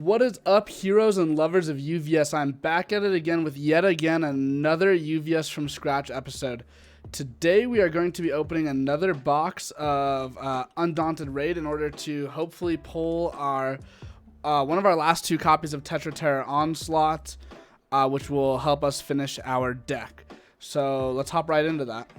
What is up, heroes and lovers of UVS? I'm back at it again with yet again another UVS from scratch episode. Today we are going to be opening another box of Undaunted Raid in order to hopefully pull our one of our last two copies of Tetra Terror Onslaught, which will help us finish our deck. So let's hop right into that.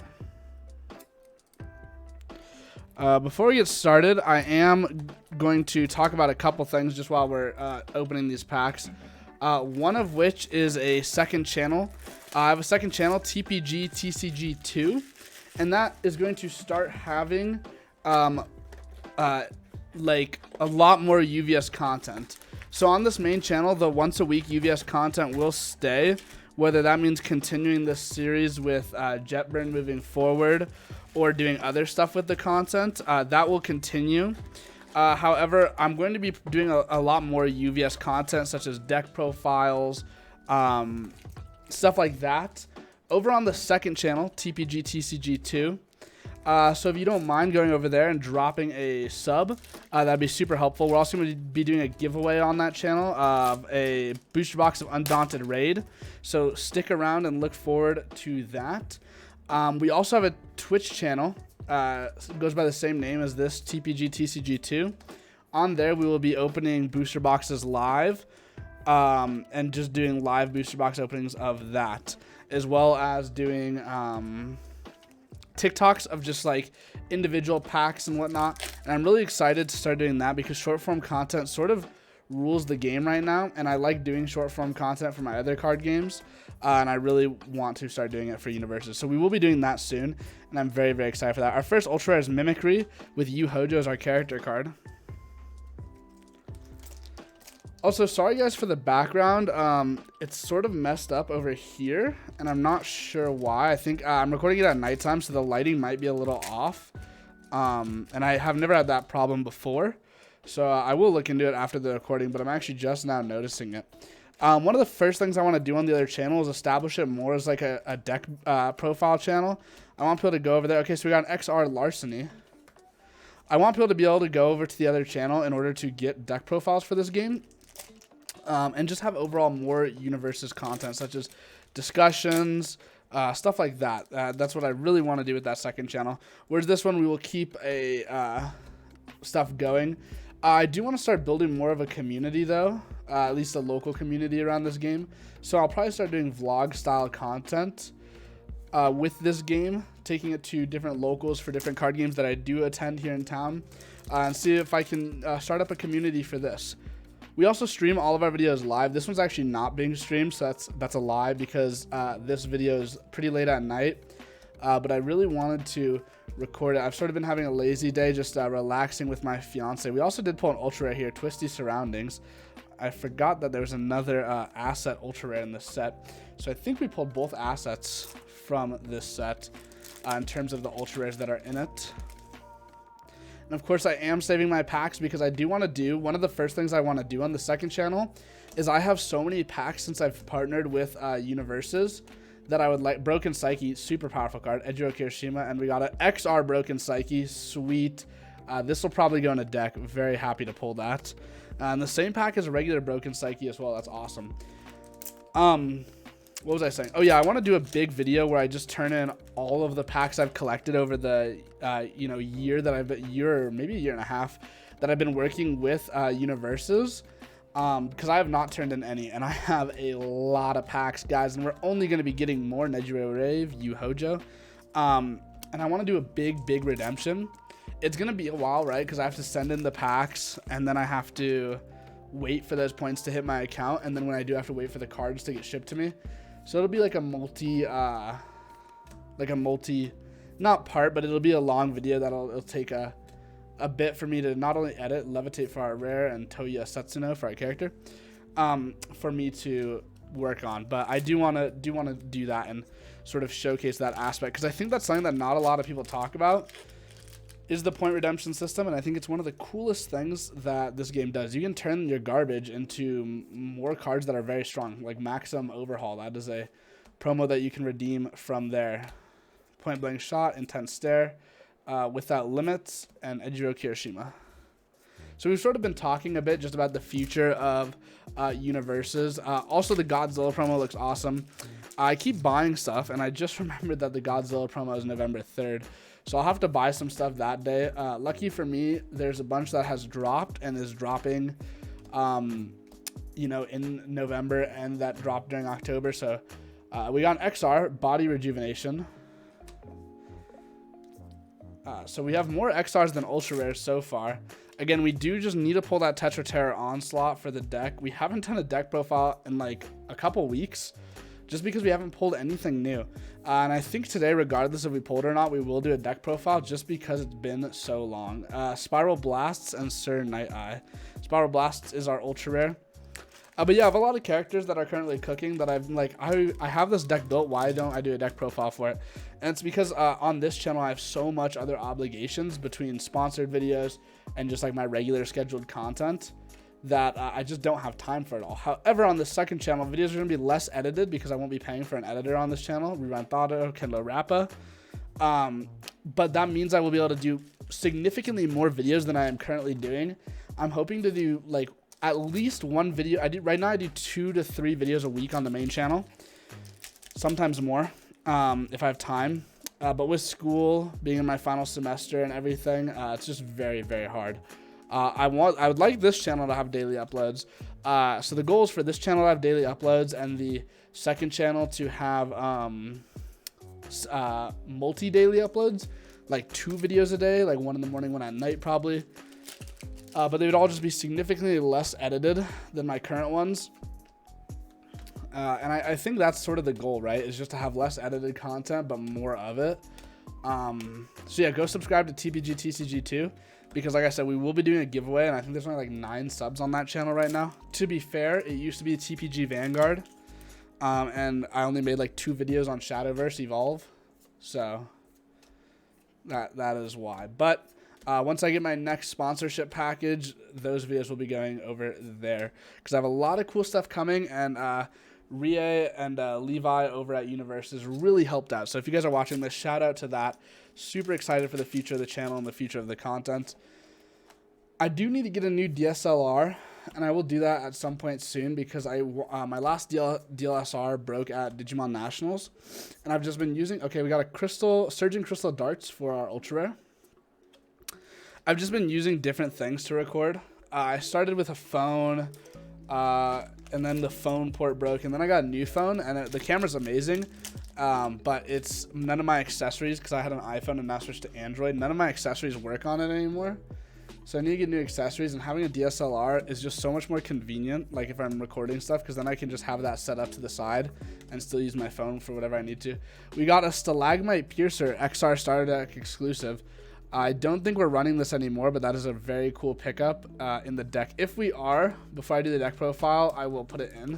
Before we get started, I am going to talk about a couple things just while we're opening these packs. One of which is a second channel. I have a second channel, TPG TCG2, and that is going to start having like a lot more UVS content. So on this main channel, the once a week UVS content will stay, whether that means continuing this series with Jetburn moving forward or doing other stuff with the content. That will continue. However, I'm going to be doing a lot more UVS content, such as deck profiles, stuff like that, over on the second channel, TPG TCG2. So if you don't mind going over there and dropping a sub, that'd be super helpful. We're also going to be doing a giveaway on that channel of a booster box of Undaunted Raid. So stick around and look forward to that. We also have a Twitch channel. It goes by the same name as this, TPG TCG2. On there, we will be opening booster boxes live, and just doing live booster box openings of that, as well as doing TikToks of just like individual packs and whatnot. And I'm really excited to start doing that because short form content sort of rules the game right now, and I like doing short form content for my other card games, and I really want to start doing it for Universus. So we will be doing that soon, and I'm very, very excited for that. Our first ultra rare is Mimicry with Hojo as our character card. Also, sorry guys for the background. It's sort of messed up over here, and I'm not sure why. I think I'm recording it at nighttime, so the lighting might be a little off, and I have never had that problem before. So I will look into it after the recording, but I'm actually just now noticing it. One of the first things I want to do on the other channel is establish it more as like a deck profile channel. I want people to go over there. Okay, so we got an XR Larceny. I want people to be able to go over to the other channel in order to get deck profiles for this game, and just have overall more Universus content, such as discussions, stuff like that. That's what I really want to do with that second channel. Whereas this one, we will keep a stuff going. I do want to start building more of a community though, at least a local community around this game. So I'll probably start doing vlog style content with this game, taking it to different locals for different card games that I do attend here in town, and see if I can start up a community for this. We also stream all of our videos live. This one's actually not being streamed, so that's a lie because this video is pretty late at night, but I really wanted to record it. I've sort of been having a lazy day, just relaxing with my fiance. We also did pull an ultra rare here, Twisty Surroundings. I forgot that there was another asset ultra rare in this set, so I think we pulled both assets from this set in terms of the ultra rares that are in it. And of course, I am saving my packs because I do want to do one of the first things I want to do on the second channel is I have so many packs since I've partnered with Universus that I would like. Broken Psyche, super powerful card. Ejiro Kirishima, and we got an XR Broken Psyche, sweet. This will probably go in a deck. Very happy to pull that. And the same pack as a regular Broken Psyche as well. That's awesome. What was I saying? Oh yeah, I want to do a big video where I just turn in all of the packs I've collected over the year or maybe a year and a half that I've been working with Universus. Because I have not turned in any, and I have a lot of packs, guys, and we're only going to be getting more Nejiro Rave, Hojo. And I want to do a big redemption. It's going to be a while, right? Because I have to send in the packs, and then I have to wait for those points to hit my account, and then when I do, I have to wait for the cards to get shipped to me. So it'll be like a not part, but it'll be a long video it'll take a bit for me to not only edit, Levitate for our rare, and Toya Setsuno for our character, for me to work on. But I do want to do that and sort of showcase that aspect, because I think that's something that not a lot of people talk about, is the point redemption system, and I think it's one of the coolest things that this game does. You can turn your garbage into more cards that are very strong, like Maximum Overhaul. That is a promo that you can redeem from there. Point Blank Shot, Intense Stare, Without Limits, and Ejiro Kirishima. So we've sort of been talking a bit just about the future of Universus. Also, the Godzilla promo looks awesome. I keep buying stuff, and I just remembered that the Godzilla promo is November 3rd. So I'll have to buy some stuff that day. Lucky for me, there's a bunch that has dropped and is dropping, you know, in November, and that dropped during October. So we got an XR, Body Rejuvenation. So we have more XRs than Ultra Rares so far. Again, we do just need to pull that Tetra Terror Onslaught for the deck. We haven't done a deck profile in like a couple weeks, just because we haven't pulled anything new. And I think today, regardless if we pulled or not, we will do a deck profile just because it's been so long. Spiral Blasts and Sir Night Eye. Spiral Blasts is our Ultra Rare. But yeah, I have a lot of characters that are currently cooking that I'm like, I have this deck built. Why don't I do a deck profile for it? And it's because on this channel, I have so much other obligations between sponsored videos and just like my regular scheduled content that I just don't have time for it all. However, on the second channel, videos are going to be less edited because I won't be paying for an editor on this channel. Rerun Thado, Kenlo Rappa. But that means I will be able to do significantly more videos than I am currently doing. I'm hoping to do like at least one video. Right now I do 2 to 3 videos a week on the main channel, sometimes more if I have time. But with school being in my final semester and everything, it's just very, very hard. I would like this channel to have daily uploads. So the goal is for this channel to have daily uploads, and the second channel to have multi-daily uploads, like 2 videos a day, like 1 in the morning, 1 at night probably. But they would all just be significantly less edited than my current ones. And I think that's sort of the goal, right? Is just to have less edited content, but more of it. So yeah, go subscribe to TPG TCG 2. Because like I said, we will be doing a giveaway, and I think there's only like 9 subs on that channel right now. To be fair, it used to be TPG Vanguard. And I only made like 2 videos on Shadowverse Evolve. So that is why. But once I get my next sponsorship package, those videos will be going over there. Because I have a lot of cool stuff coming, and Rie and Levi over at Universus really helped out. So if you guys are watching this, shout out to that. Super excited for the future of the channel and the future of the content. I do need to get a new DSLR, and I will do that at some point soon, because my last DLSR broke at Digimon Nationals, and I've just been using. Okay, we got a Surging Crystal Darts for our Ultra Rare. I've just been using different things to record. I started with a phone, and then the phone port broke, and then I got a new phone, and the camera's amazing. But it's none of my accessories, because I had an iPhone and now switched to Android. None of my accessories work on it anymore. So I need to get new accessories, and having a DSLR is just so much more convenient, like if I'm recording stuff, because then I can just have that set up to the side and still use my phone for whatever I need to. We got a Stalagmite Piercer XR Starter Deck exclusive. I don't think we're running this anymore, but that is a very cool pickup in the deck. If we are, before I do the deck profile, I will put it in.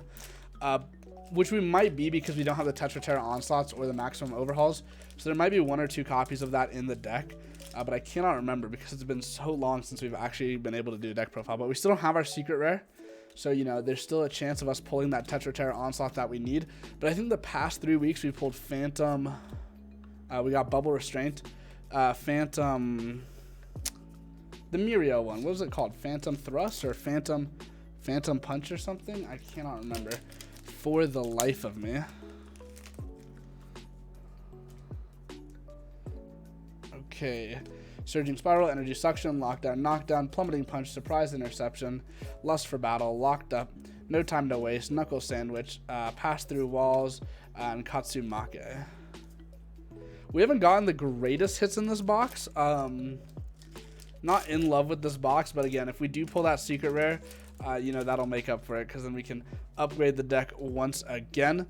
Which we might be, because we don't have the Tetra Terror Onslaughts or the Maximum Overhauls. So there might be 1 or 2 copies of that in the deck. But I cannot remember, because it's been so long since we've actually been able to do a deck profile. But we still don't have our secret rare. So, you know, there's still a chance of us pulling that Tetra Terror Onslaught that we need. But I think the past 3 weeks we pulled Phantom. We got Bubble Restraint. Phantom. The Mirio one. What was it called? Phantom Thrust or Phantom Punch or something? I cannot remember for the life of me. Okay. Surging Spiral, Energy Suction, Lockdown, Knockdown, Plummeting Punch, Surprise Interception, Lust for Battle, Locked Up, No Time to Waste, Knuckle Sandwich, Pass Through Walls, and Katsumake. We haven't gotten the greatest hits in this box. Not in love with this box, but again, if we do pull that secret rare, you know, that'll make up for it, because then we can upgrade the deck once again.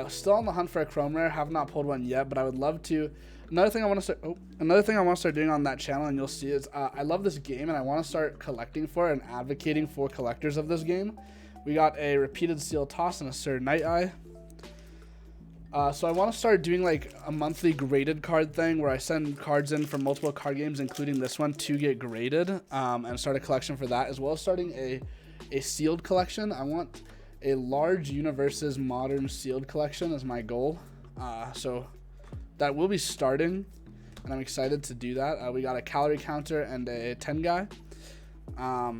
Still on the hunt for a Chrome Rare. Have not pulled one yet, but I would love to. Another thing I want to start doing on that channel, and you'll see, is I love this game, and I want to start collecting for it and advocating for collectors of this game. We got a Repeated Seal Toss and a Sir Night Eye. So I want to start doing like a monthly graded card thing, where I send cards in from multiple card games, including this one, to get graded, and start a collection for that, as well as starting a sealed collection. I want a large Universus modern sealed collection as my goal. So that will be starting, and I'm excited to do that. We got a Calorie Counter and a 10 guy.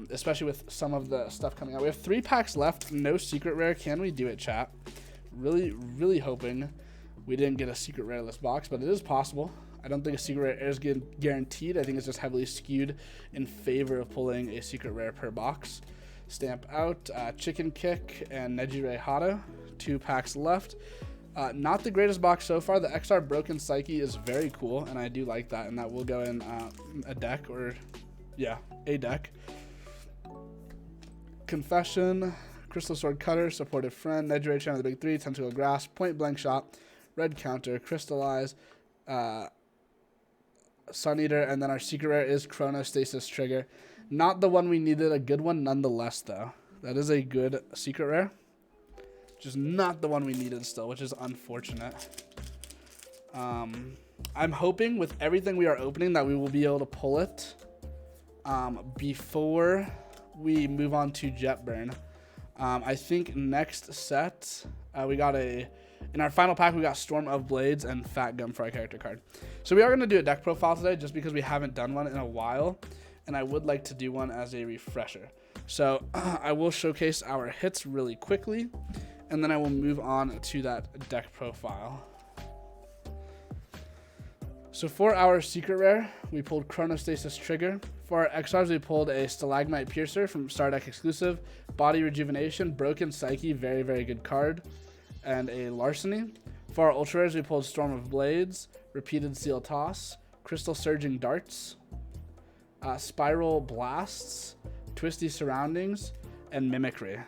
especially with some of the stuff coming out. We have 3 packs left, no secret rare. Can we do it, chat? Really hoping we didn't get a secret rareless box, but it is possible. I don't think a secret rare is guaranteed. I think it's just heavily skewed in favor of pulling a secret rare per box. Stamp out, Chicken Kick and Nejire Hado. 2 packs left. Not the greatest box so far. The XR Broken Psyche is very cool, and I do like that, and that will go in a deck, or yeah, a deck. Confession, Crystal Sword Cutter, Supportive Friend, Nejire Channel the Big 3, Tentacle Grasp, Point Blank Shot, Red Counter, Crystallize, Sun Eater, and then our secret rare is Chronostasis Trigger. Not the one we needed, a good one nonetheless, though. That is a good secret rare. Just not the one we needed still, which is unfortunate. I'm hoping with everything we are opening that we will be able to pull it before we move on to Jetburn. I think next set we got in our final pack we got Storm of Blades and Fat Gum for our character card. So we are going to do a deck profile today just because we haven't done one in a while, and I would like to do one as a refresher. So I will showcase our hits really quickly, and then I will move on to that deck profile. So for our secret rare, we pulled Chronostasis Trigger. For our XRs, we pulled a Stalagmite Piercer from Star Deck exclusive, Body Rejuvenation, Broken Psyche, very good card, and a Larceny. For our ultra rares, we pulled Storm of Blades, Repeated Seal Toss, Crystal Surging Darts, Spiral Blasts, Twisty Surroundings, and Mimicry.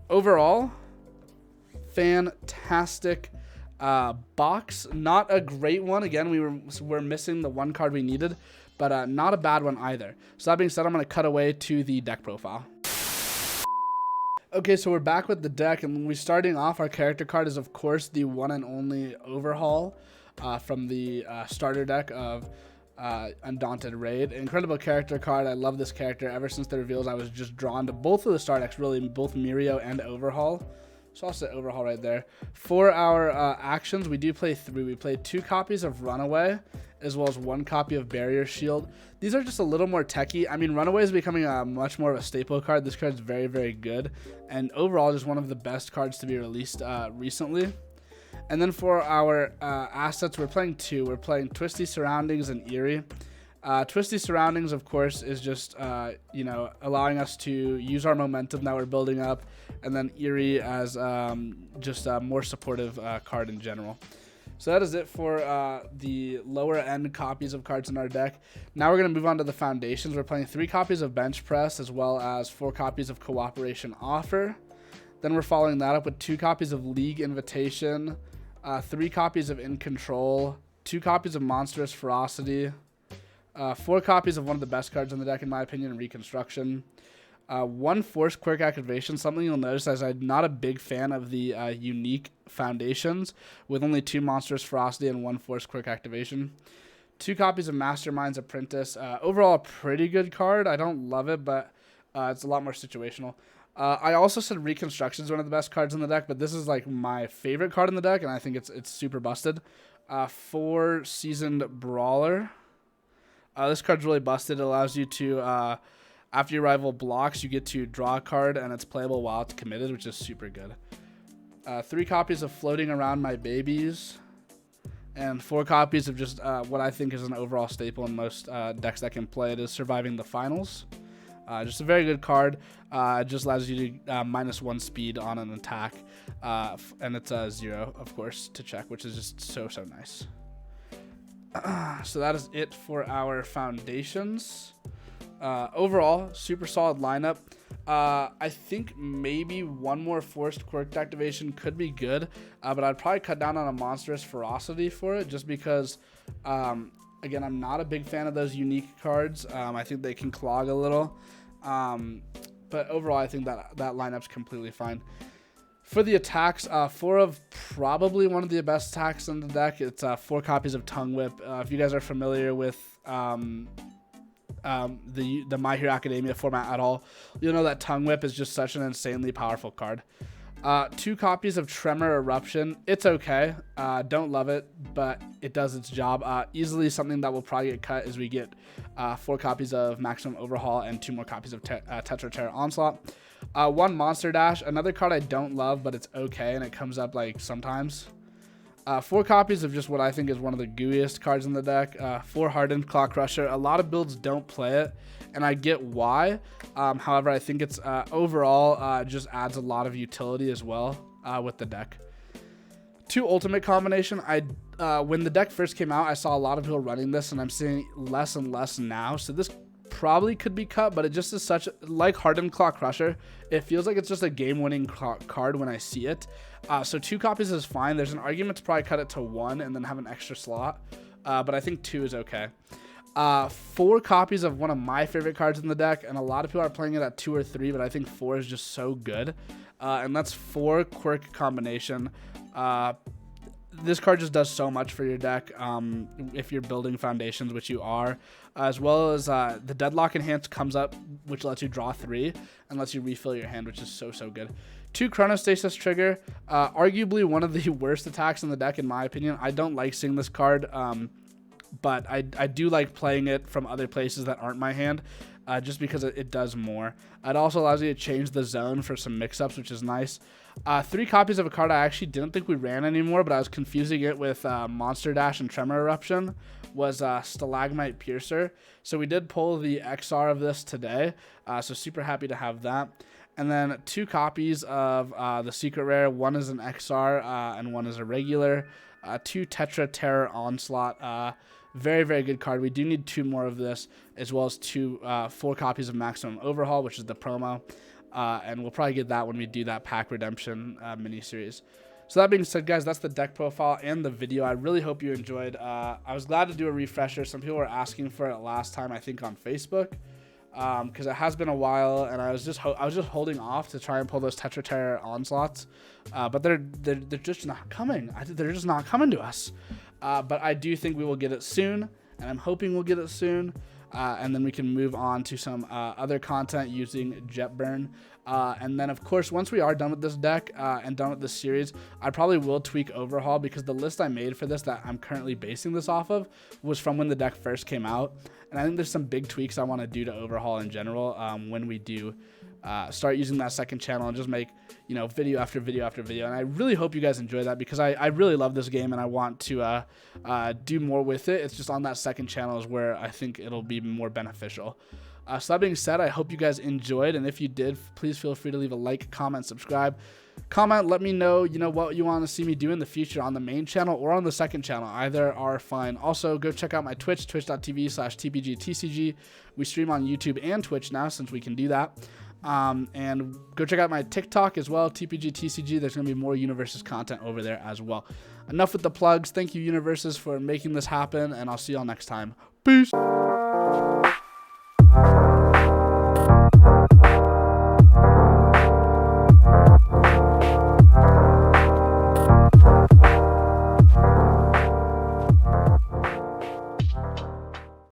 Overall, fantastic box. Not a great one. Again, we're missing the one card we needed, but not a bad one either. So that being said, I'm going to cut away to the deck profile. Okay, so we're back with the deck, and when we're starting off, our character card is, of course, the one and only Overhaul from the starter deck of Undaunted Raid. Incredible character card. I love this character. Ever since the reveals, I was just drawn to both of the star decks, really, both Mirio and Overhaul. So I'll set Overhaul right there. For our actions, we do play 3. We play 2 copies of Runaway, as well as 1 copy of Barrier Shield. These are just a little more techy. I mean, Runaway is becoming much more of a staple card. This card is very good, and overall just one of the best cards to be released recently. And then for our assets, we're playing 2. We're playing Twisty Surroundings and Eerie. Twisty Surroundings, of course, is just, allowing us to use our momentum that we're building up, and then Eerie as just a more supportive card in general. So that is it for the lower end copies of cards in our deck. Now we're going to move on to the foundations. We're playing 3 copies of Bench Press, as well as 4 copies of Cooperation Offer. Then we're following that up with 2 copies of League Invitation, 3 copies of In Control, 2 copies of Monstrous Ferocity, 4 copies of one of the best cards in the deck, in my opinion, Reconstruction. 1 Forced Quirk Activation. Something you'll notice is I'm not a big fan of the unique foundations, with only 2 Monstrous Ferocity and 1 Forced Quirk Activation. 2 copies of Mastermind's Apprentice. Overall, a pretty good card. I don't love it, but it's a lot more situational. I also said Reconstruction is one of the best cards in the deck, but this is like my favorite card in the deck, and I think it's super busted. 4 Seasoned Brawler. This card's really busted. It allows you to, after your rival blocks, you get to draw a card, and it's playable while it's committed, which is super good. 3 copies of Floating Around My Babies, and 4 copies of just what I think is an overall staple in most decks that can play it is Surviving the Finals. Just a very good card. It just allows you to -1 speed on an attack, and it's 0, of course, to check, which is just so nice. So that is it for our foundations. Overall, super solid lineup. I think maybe 1 more Forced Quirk Activation could be good, but I'd probably cut down on a Monstrous Ferocity for it, just because, again, I'm not a big fan of those unique cards. I think they can clog a little. But overall, I think that lineup's completely fine. For the attacks, 4 of probably one of the best attacks in the deck. It's 4 copies of Tongue Whip. If you guys are familiar with the My Hero Academia format at all, you'll know that Tongue Whip is just such an insanely powerful card. 2 copies of Tremor Eruption. It's okay. Don't love it, but it does its job. Easily something that will probably get cut as we get 4 copies of Maximum Overhaul and 2 more copies of Tetra Terror Onslaught. 1 Monster Dash. Another card I don't love, but it's okay, and it comes up like sometimes. 4 copies of just what I think is one of the gooeyest cards in the deck. 4 Hardened Claw Crusher. A lot of builds don't play it, and I get why. However, I think it's overall just adds a lot of utility as well with the deck. 2 Ultimate Combination. When the deck first came out, I saw a lot of people running this, and I'm seeing less and less now. So this probably could be cut, but it just is such like Hardened Claw Crusher. It feels like it's just a game-winning card when I see it. So 2 copies is fine. There's an argument to probably cut it to 1 and then have an extra slot, but I think 2 is okay. 4 copies of one of my favorite cards in the deck, and a lot of people are playing it at 2 or 3, but I think 4 is just so good, and that's 4 Quirk Combination. This card just does so much for your deck if you're building foundations, which you are, as well as the Deadlock Enhance comes up, which lets you draw 3 and lets you refill your hand, which is so good. 2 Chronostasis Trigger, arguably one of the worst attacks in the deck in my opinion. I don't like seeing this card, but I do like playing it from other places that aren't my hand, just because it does more. It also allows you to change the zone for some mix-ups, which is nice. 3 copies of a card I actually didn't think we ran anymore, but I was confusing it with Monster Dash and Tremor Eruption, was Stalagmite Piercer. So we did pull the XR of this today, so super happy to have that. And then 2 copies of the Secret Rare. 1 is an XR and 1 is a regular. 2 Tetra Terror Onslaught. Very good card. We do need 2 more of this, as well as 4 copies of Maximum Overhaul, which is the promo. And we'll probably get that when we do that pack redemption mini-series. So that being said, guys, that's the deck profile and the video. I really hope you enjoyed. I was glad to do a refresher. Some people were asking for it last time, I think, on Facebook, because it has been a while, and I was just holding off to try and pull those Tetra Terror Onslaughts, but they're just not coming. They're just not coming to us. But I do think we will get it soon, and I'm hoping we'll get it soon. And then we can move on to some other content using Jetburn. And then, of course, once we are done with this deck and done with this series, I probably will tweak Overhaul, because the list I made for this that I'm currently basing this off of was from when the deck first came out. And I think there's some big tweaks I want to do to Overhaul in general when we do start using that second channel and just make, video after video after video. And I really hope you guys enjoy that, because I really love this game and I want to do more with it. It's just on that second channel is where I think it'll be more beneficial. So that being said, I hope you guys enjoyed, and if you did, please feel free to leave a like, comment, subscribe. Comment, let me know, what you want to see me do in the future on the main channel or on the second channel. Either are fine. Also, go check out my Twitch, twitch.tv/tpgtcg. We stream on YouTube and Twitch now, since we can do that. And go check out my TikTok as well, tpgtcg. There's going to be more Universus content over there as well. Enough with the plugs. Thank you, Universus, for making this happen, and I'll see y'all next time. Peace.